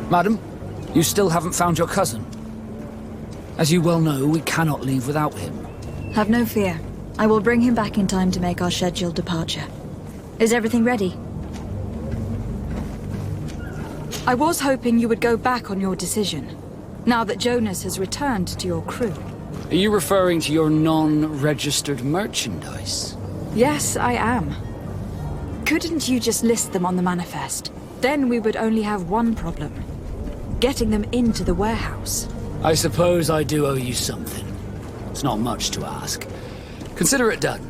Madam, you still haven't found your cousin. As you well know, we cannot leave without him. Have no fear. I will bring him back in time to make our scheduled departure. Is everything ready? I was hoping you would go back on your decision, now that Jonas has returned to your crew. Are you referring to your non-registered merchandise? Yes, I am. Couldn't you just list them on the manifest? Then we would only have one problem. Getting them into the warehouse. I suppose I do owe you something. It's not much to ask. Consider it done.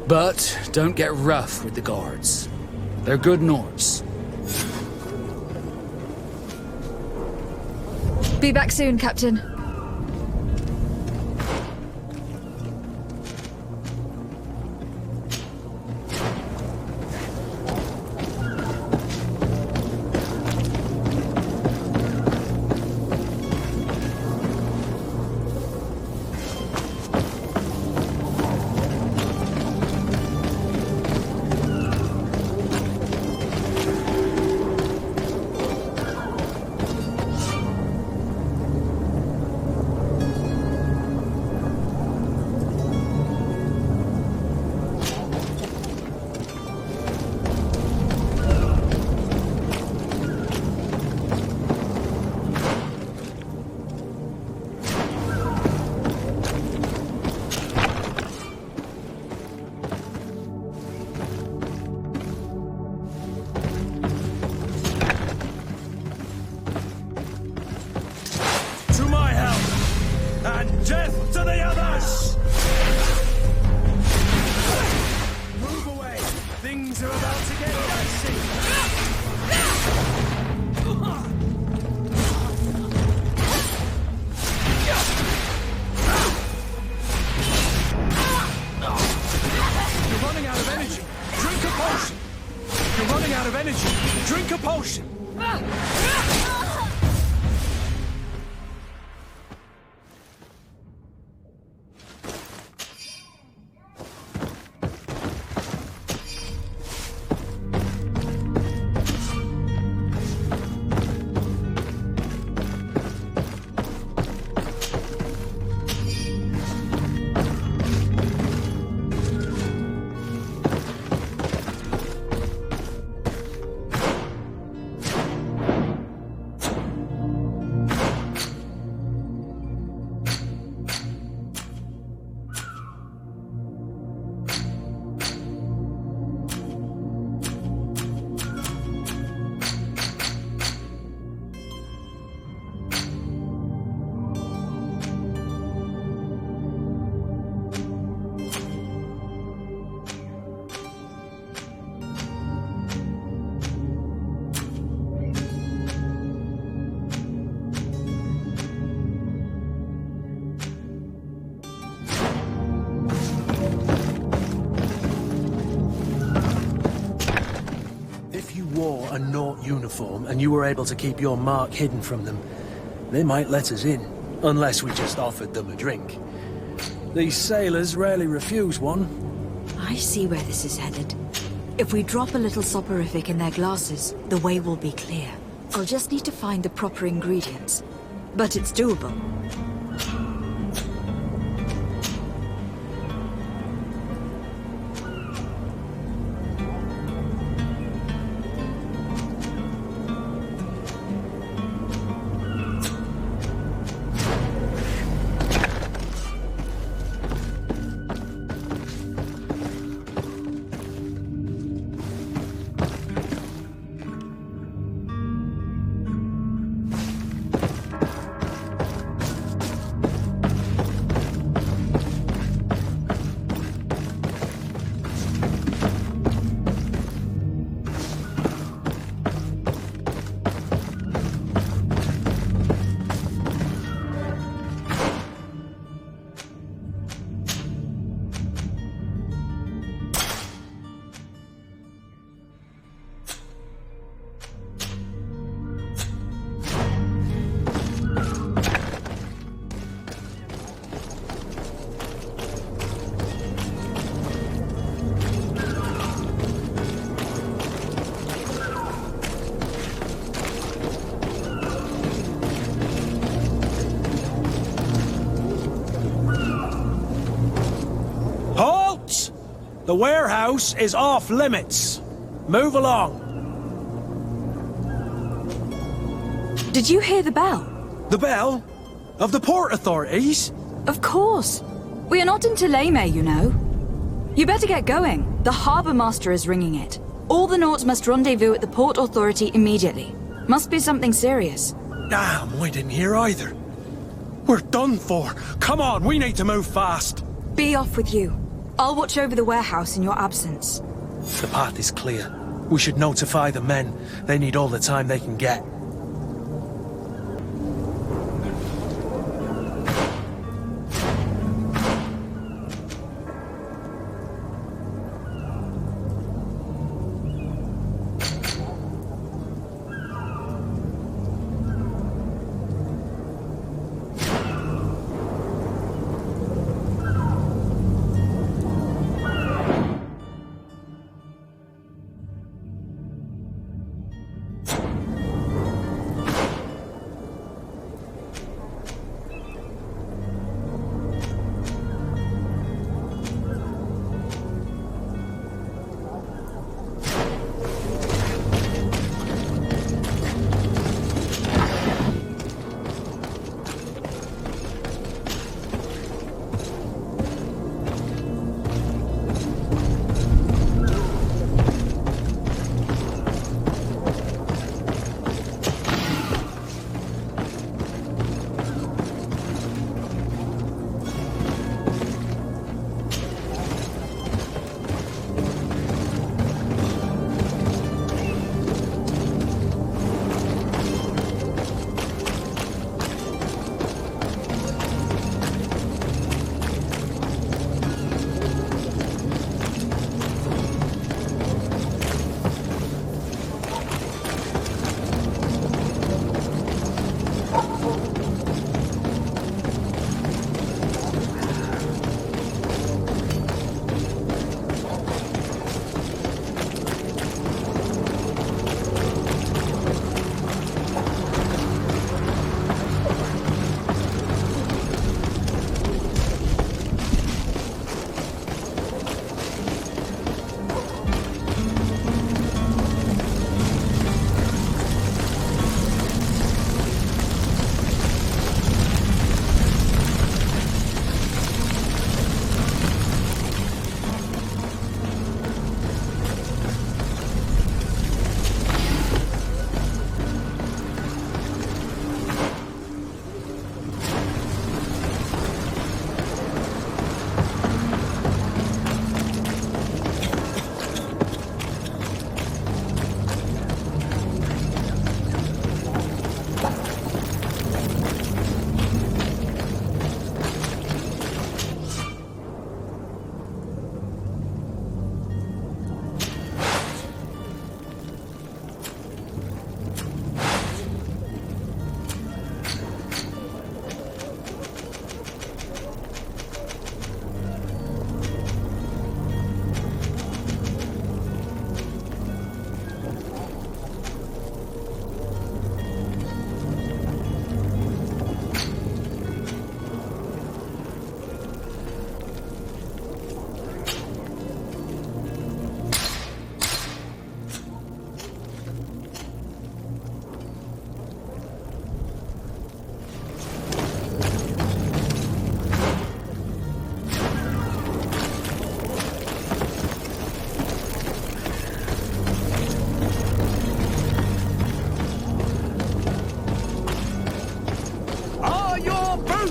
But don't get rough with the guards. They're good Nords. Be back soon, Captain. Death to the others! Move away! Things are about to get dicey! You're running out of energy! Drink a potion! You're running out of energy! Drink a potion! A Nort uniform and you were able to keep your mark hidden from them, they might let us in, unless we just offered them a drink. These sailors rarely refuse one. I see where this is headed. If we drop a little soporific in their glasses, the way will be clear. I'll just need to find the proper ingredients. But it's doable. The warehouse is off limits. Move along. Did you hear the bell? The bell? Of the port authorities? Of course. We are not in Teleme, you know. You better get going. The harbour master is ringing it. All the Nauts must rendezvous at the port authority immediately. Must be something serious. Damn, we didn't hear either. We're done for. Come on, we need to move fast. Be off with you. I'll watch over the warehouse in your absence. The path is clear. We should notify the men. They need all the time they can get.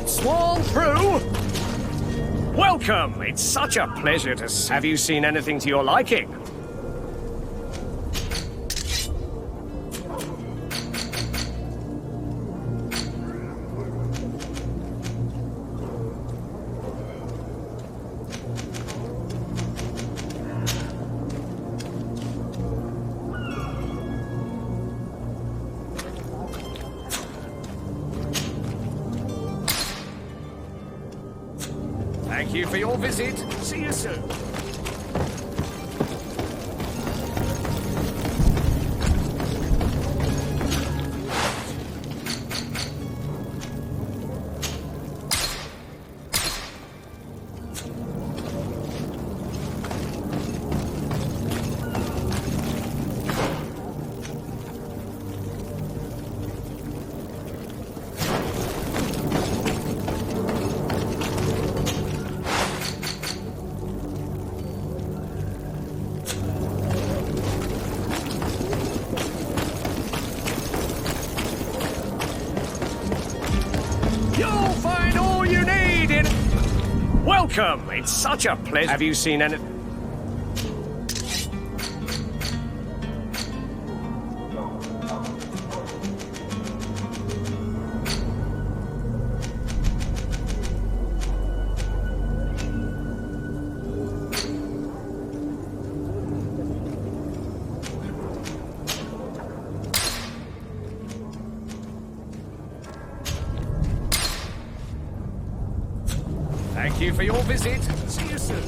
Swall through? Welcome! It's such a pleasure to have you seen anything to your liking. Thank you for your visit. See you soon. Welcome! It's such a pleasure. Have you seen anything? Thank you for your visit. See you soon.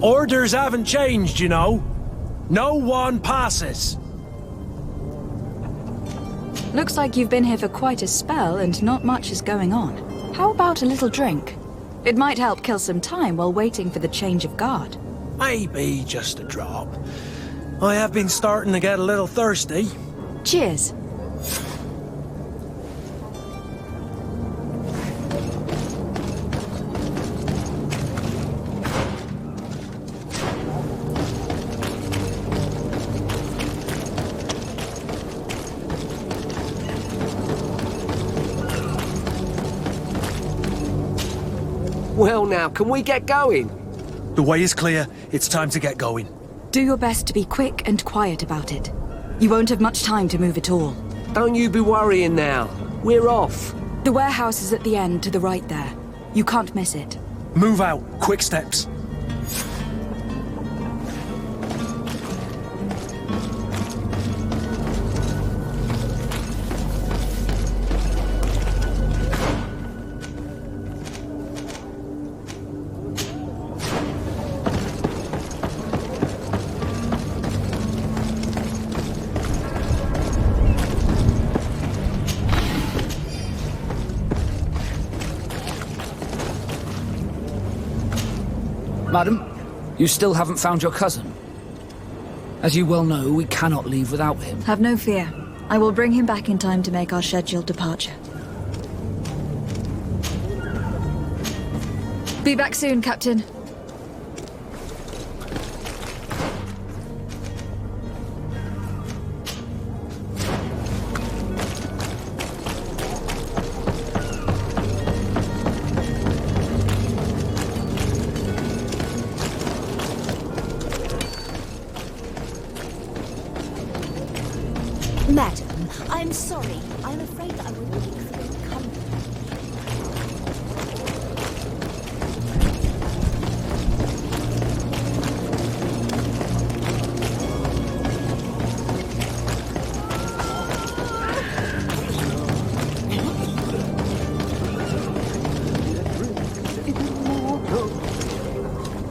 Orders haven't changed, you know. No one passes. Looks like you've been here for quite a spell and not much is going on. How about a little drink? It might help kill some time while waiting for the change of guard. Maybe just a drop. I have been starting to get a little thirsty. Cheers. Well now, can we get going? The way is clear. It's time to get going. Do your best to be quick and quiet about it. You won't have much time to move at all. Don't you be worrying now. We're off. The warehouse is at the end to the right there. You can't miss it. Move out. Quick steps. Madam, you still haven't found your cousin. As you well know, we cannot leave without him. Have no fear. I will bring him back in time to make our scheduled departure. Be back soon, Captain. Madam, I'm sorry. I'm afraid that I wouldn't keep you company.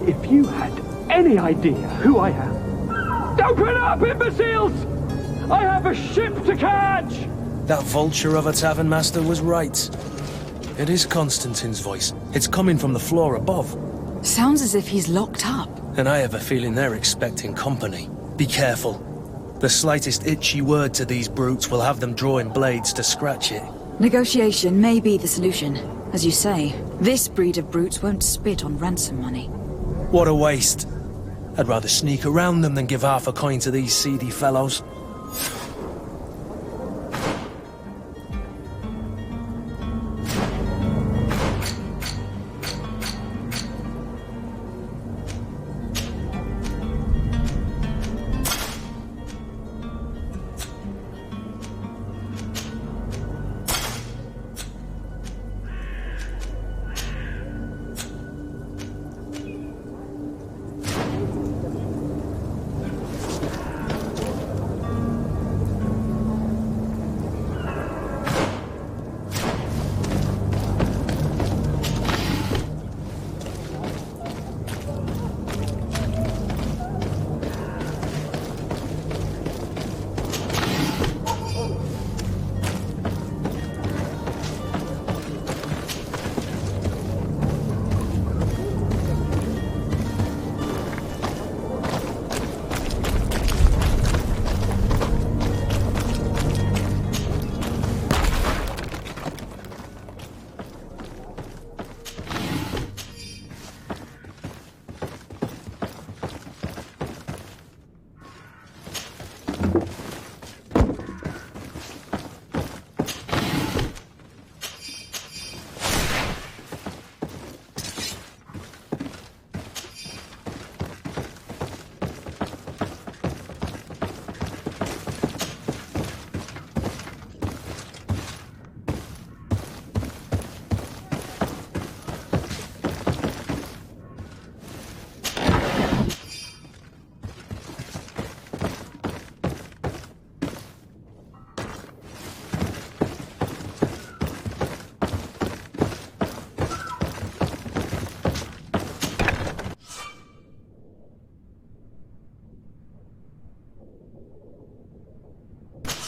If you had any idea who I am... Open up, imbeciles! I have a ship to catch! That vulture of a tavern master was right. It is Constantine's voice. It's coming from the floor above. Sounds as if he's locked up. And I have a feeling they're expecting company. Be careful. The slightest itchy word to these brutes will have them drawing blades to scratch it. Negotiation may be the solution. As you say, this breed of brutes won't spit on ransom money. What a waste. I'd rather sneak around them than give half a coin to these seedy fellows.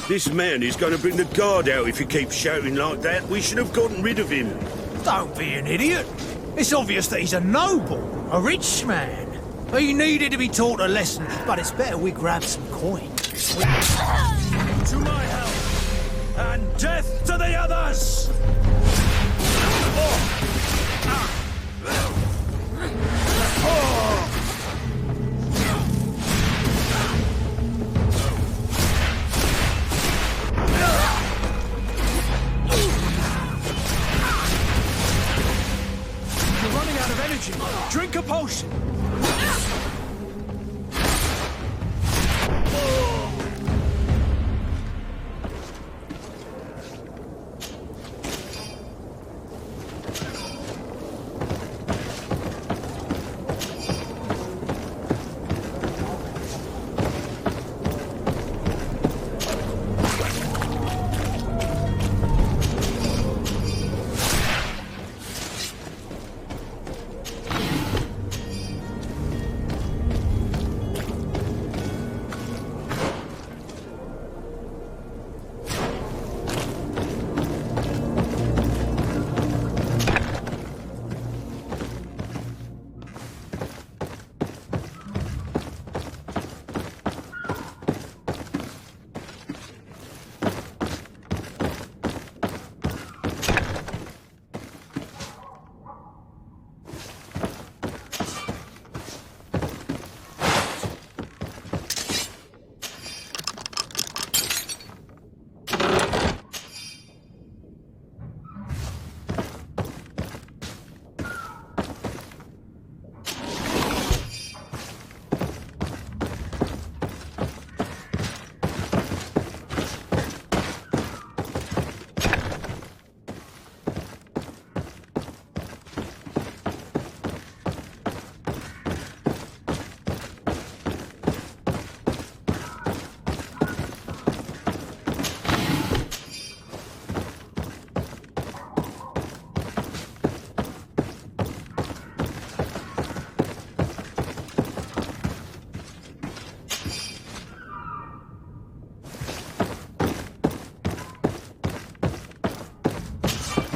This man is going to bring the guard out if he keeps shouting like that. We should have gotten rid of him. Don't be an idiot. It's obvious that he's a noble, a rich man. He needed to be taught a lesson, but it's better we grab some coin. To my help, and death to the others! You're running out of energy. Drink a potion.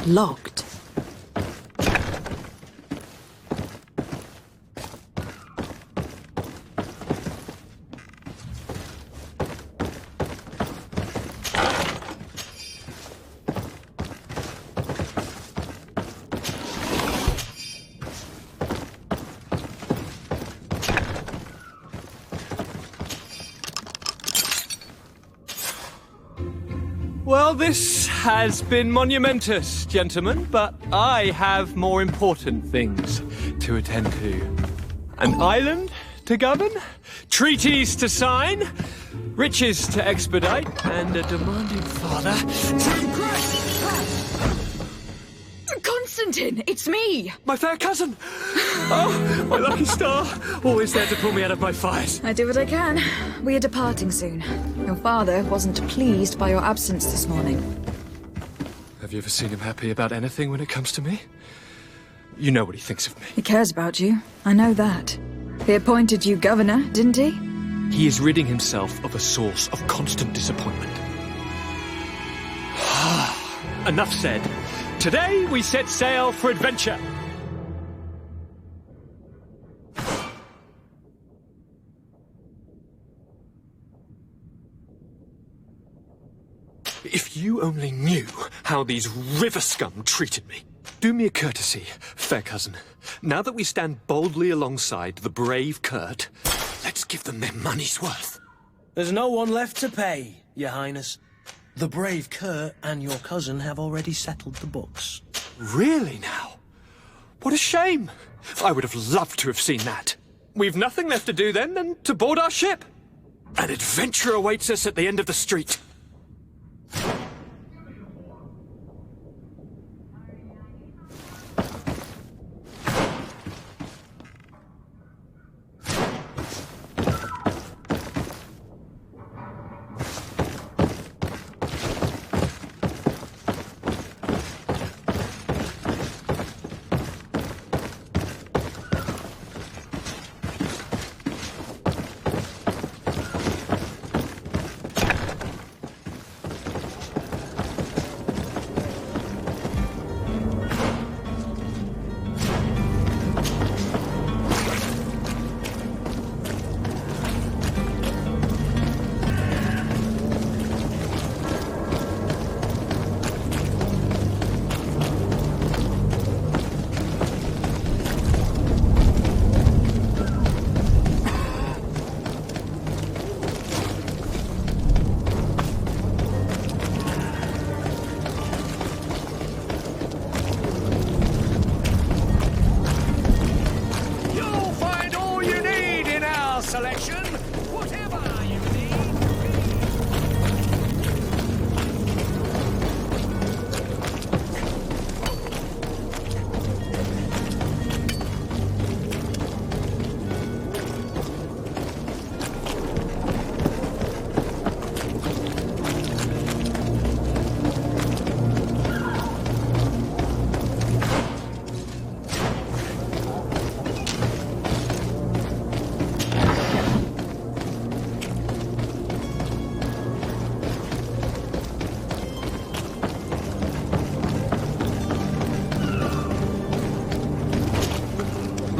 Locked. Well, this has been monumentous, gentlemen, but I have more important things to attend to. An island to govern, treaties to sign, riches to expedite, and a demanding father to impress. Constantine, it's me! My fair cousin! Oh, my lucky star, always there to pull me out of my fires. I do what I can. We are departing soon. Your father wasn't pleased by your absence this morning. Have you ever seen him happy about anything when it comes to me? You know what he thinks of me. He cares about you. I know that. He appointed you governor, didn't he? He is ridding himself of a source of constant disappointment. Enough said. Today we set sail for adventure. If you only knew how these river scum treated me. Do me a courtesy, fair cousin. Now that we stand boldly alongside the brave Kurt, let's give them their money's worth. There's no one left to pay, Your Highness. The brave Kurt and your cousin have already settled the books. Really now? What a shame. I would have loved to have seen that. We've nothing left to do then than to board our ship. An adventure awaits us at the end of the street.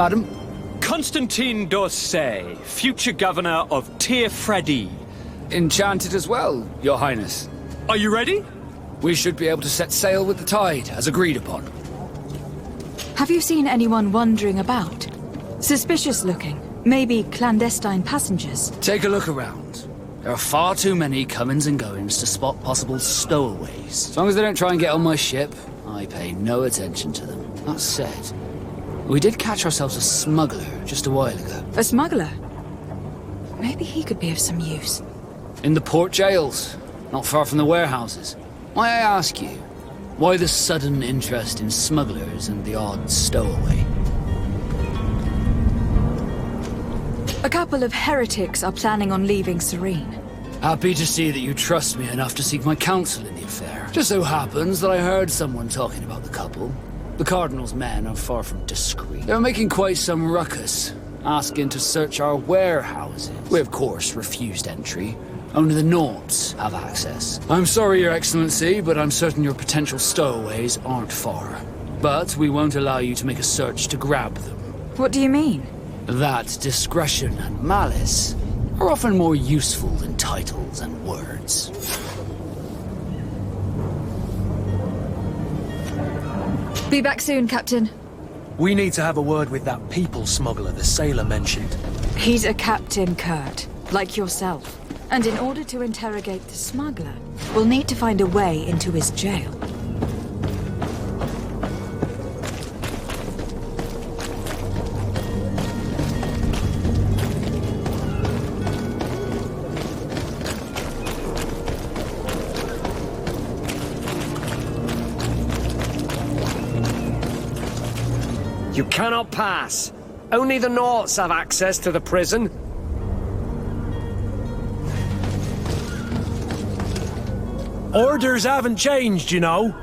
Madam? Constantine d'Orsay, future governor of Tirfredi. Enchanted as well, Your Highness. Are you ready? We should be able to set sail with the tide, as agreed upon. Have you seen anyone wandering about? Suspicious looking. Maybe clandestine passengers. Take a look around. There are far too many comings and goings to spot possible stowaways. As long as they don't try and get on my ship, I pay no attention to them. That said, we did catch ourselves a smuggler just a while ago. A smuggler? Maybe he could be of some use. In the port jails, not far from the warehouses. May I ask you, why the sudden interest in smugglers and the odd stowaway? A couple of heretics are planning on leaving Serene. Happy to see that you trust me enough to seek my counsel in the affair. Just so happens that I heard someone talking about the couple. The Cardinal's men are far from discreet. They're making quite some ruckus, asking to search our warehouses. We, of course, refused entry. Only the Nords have access. I'm sorry, Your Excellency, but I'm certain your potential stowaways aren't far. But we won't allow you to make a search to grab them. What do you mean? That discretion and malice are often more useful than titles and words. Be back soon, Captain. We need to have a word with that people smuggler the sailor mentioned. He's a Captain Kurt, like yourself. And in order to interrogate the smuggler, we'll need to find a way into his jail. You cannot pass. Only the Norts have access to the prison. Orders haven't changed, you know.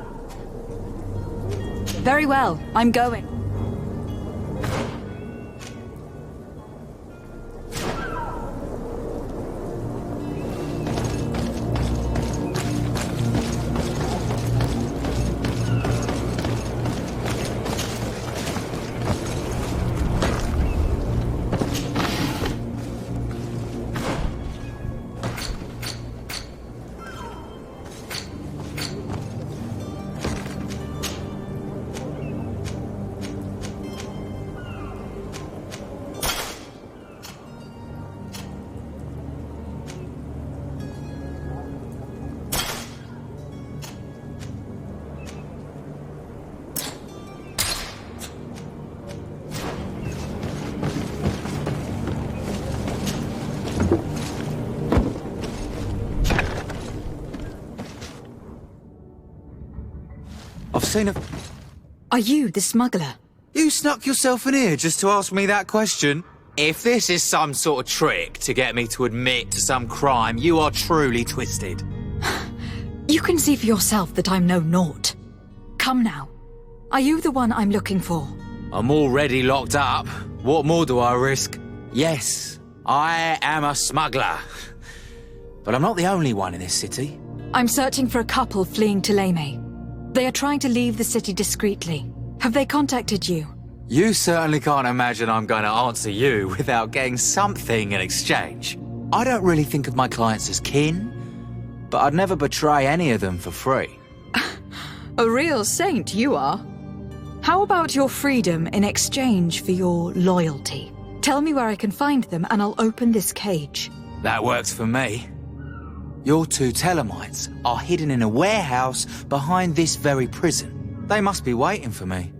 Very well, I'm going. I've seen a... Are you the smuggler? You snuck yourself in here just to ask me that question? If this is some sort of trick to get me to admit to some crime, you are truly twisted. You can see for yourself that I'm no Nort. Come now. Are you the one I'm looking for? I'm already locked up. What more do I risk? Yes, I am a smuggler. But I'm not the only one in this city. I'm searching for a couple fleeing to Leme. They are trying to leave the city discreetly. Have they contacted you? You certainly can't imagine I'm going to answer you without getting something in exchange. I don't really think of my clients as kin, but I'd never betray any of them for free. A real saint you are. How about your freedom in exchange for your loyalty? Tell me where I can find them and I'll open this cage. That works for me. Your two Telemites are hidden in a warehouse behind this very prison. They must be waiting for me.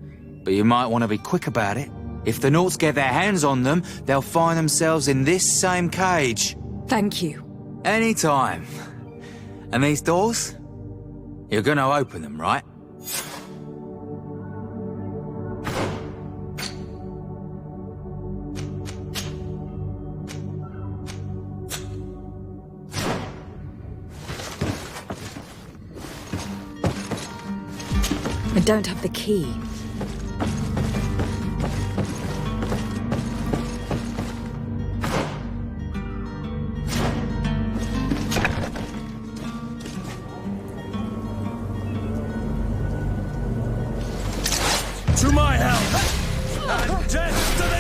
But you might want to be quick about it. If the Norts get their hands on them, they'll find themselves in this same cage. Thank you. Anytime. And these doors? You're gonna open them, right? I don't have the key. To my help! And death to the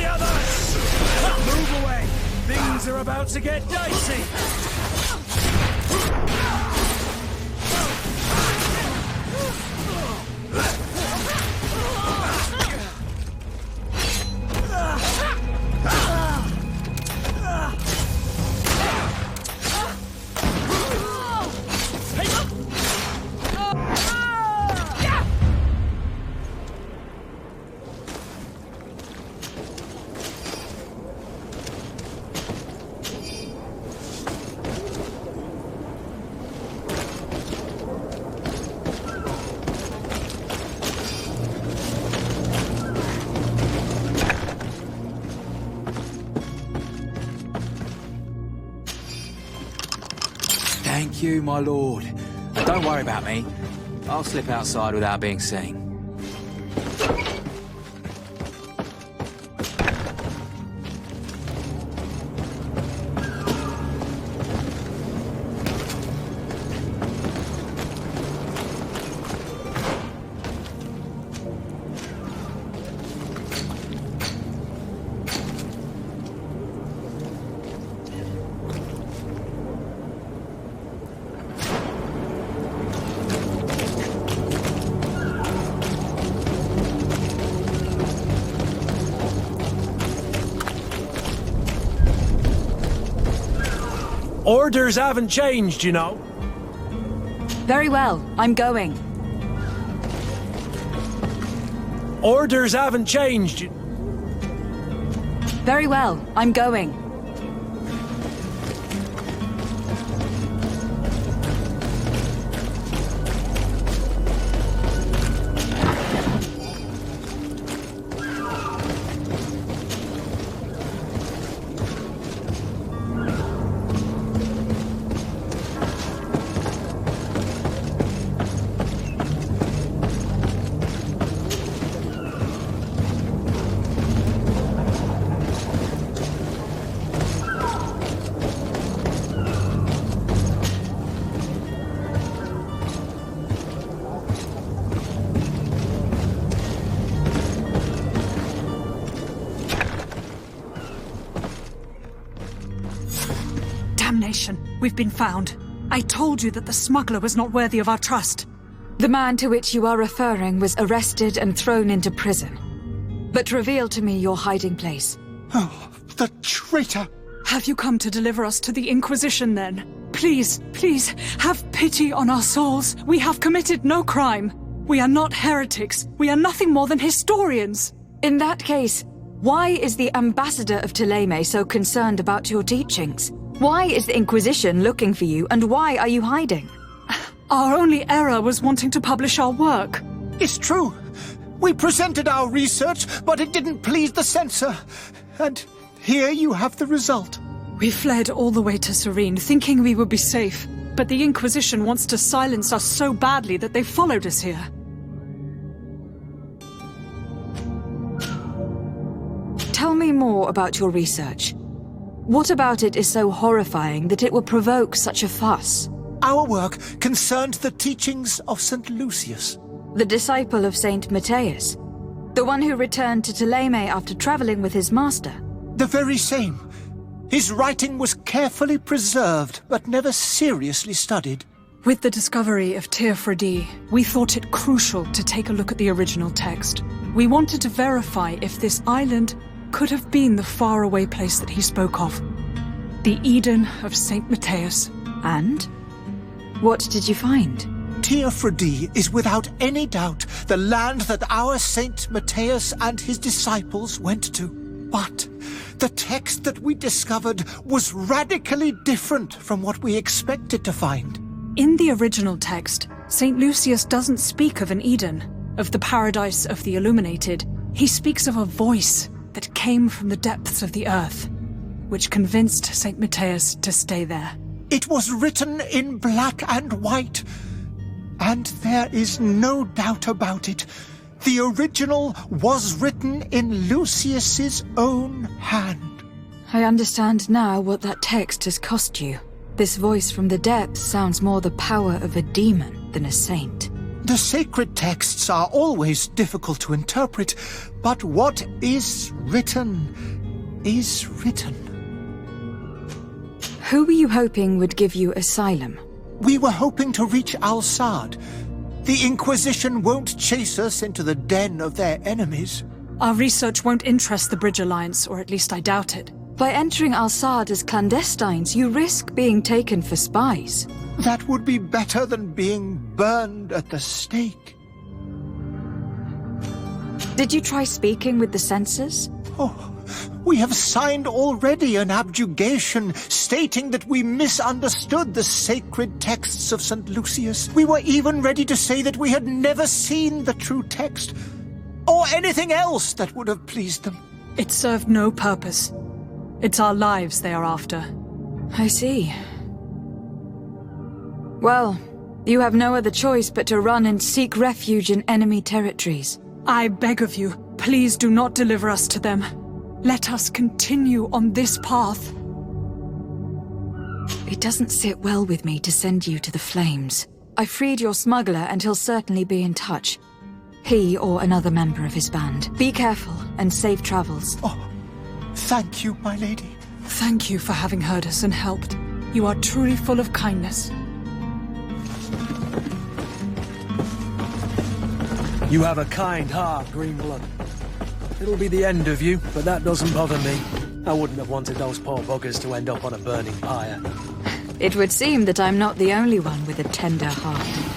are about to get dicey. Thank you, my lord. And don't worry about me. I'll slip outside without being seen. Orders haven't changed, you know. Very well, I'm going. Orders haven't changed. Very well, I'm going. Damnation! We've been found. I told you that the smuggler was not worthy of our trust. The man to which you are referring was arrested and thrown into prison. But reveal to me your hiding place. Oh, the traitor! Have you come to deliver us to the Inquisition, then? Please, please, have pity on our souls. We have committed no crime. We are not heretics. We are nothing more than historians. In that case, why is the ambassador of Thélème so concerned about your teachings? Why is the Inquisition looking for you, and why are you hiding? Our only error was wanting to publish our work. It's true. We presented our research, but it didn't please the censor. And here you have the result. We fled all the way to Serene, thinking we would be safe. But the Inquisition wants to silence us so badly that they followed us here. Tell me more about your research. What about it is so horrifying that it would provoke such a fuss? Our work concerned the teachings of St. Lucius. The disciple of Saint Matthias? The one who returned to Thélème after traveling with his master? The very same. His writing was carefully preserved, but never seriously studied. With the discovery of Teofredi, we thought it crucial to take a look at the original text. We wanted to verify if this island could have been the faraway place that he spoke of. The Eden of Saint Matthias. And? What did you find? Teofredi is without any doubt the land that our Saint Matthias and his disciples went to. But the text that we discovered was radically different from what we expected to find. In the original text, St. Lucius doesn't speak of an Eden, of the paradise of the illuminated. He speaks of a voice that came from the depths of the earth, which convinced St. Matthias to stay there. It was written in black and white, and there is no doubt about it. The original was written in Lucius's own hand. I understand now what that text has cost you. This voice from the depths sounds more the power of a demon than a saint. The sacred texts are always difficult to interpret, but what is written is written. Who were you hoping would give you asylum? We were hoping to reach Al-Sad. The Inquisition won't chase us into the den of their enemies. Our research won't interest the Bridge Alliance, or at least I doubt it. By entering Al-Sad as clandestines, you risk being taken for spies. That would be better than being burned at the stake. Did you try speaking with the censors? Oh, we have signed already an abjugation stating that we misunderstood the sacred texts of St. Lucius. We were even ready to say that we had never seen the true text, or anything else that would have pleased them. It served no purpose. It's our lives they are after. I see. Well, you have no other choice but to run and seek refuge in enemy territories. I beg of you, please do not deliver us to them. Let us continue on this path. It doesn't sit well with me to send you to the flames. I freed your smuggler and he'll certainly be in touch. He or another member of his band. Be careful and safe travels. Oh, thank you, my lady. Thank you for having heard us and helped. You are truly full of kindness. You have a kind heart, Greenblood. It'll be the end of you, but that doesn't bother me. I wouldn't have wanted those poor buggers to end up on a burning pyre. It would seem that I'm not the only one with a tender heart.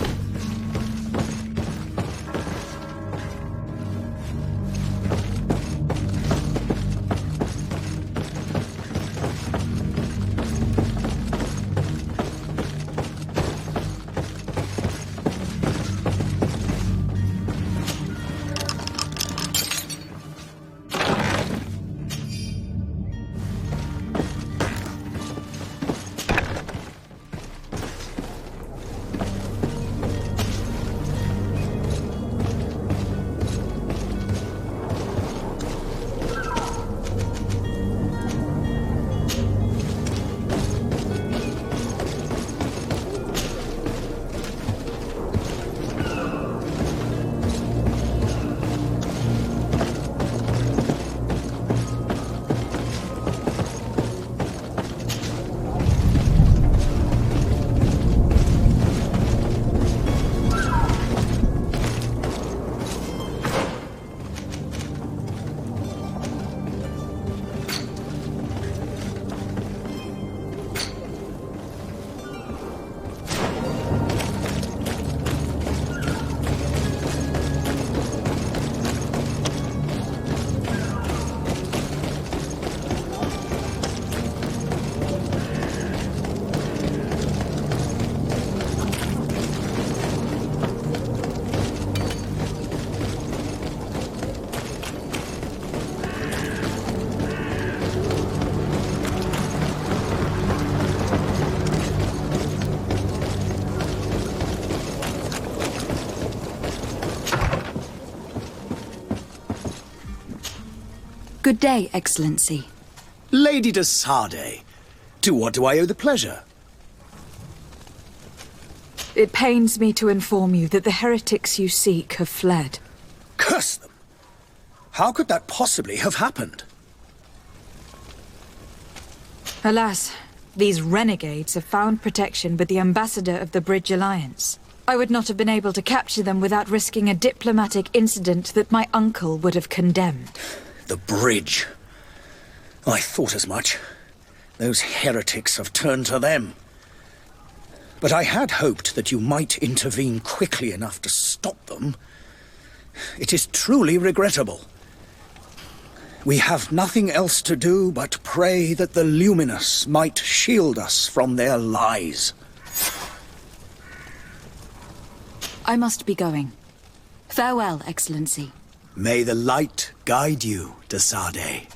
Good day, Excellency. Lady de Sardet, to what do I owe the pleasure? It pains me to inform you that the heretics you seek have fled. Curse them! How could that possibly have happened? Alas, these renegades have found protection with the ambassador of the Bridge Alliance. I would not have been able to capture them without risking a diplomatic incident that my uncle would have condemned. The bridge. I thought as much. Those heretics have turned to them. But I had hoped that you might intervene quickly enough to stop them. It is truly regrettable. We have nothing else to do but pray that the Luminous might shield us from their lies. I must be going. Farewell, Excellency. May the light guide you, de Sardet.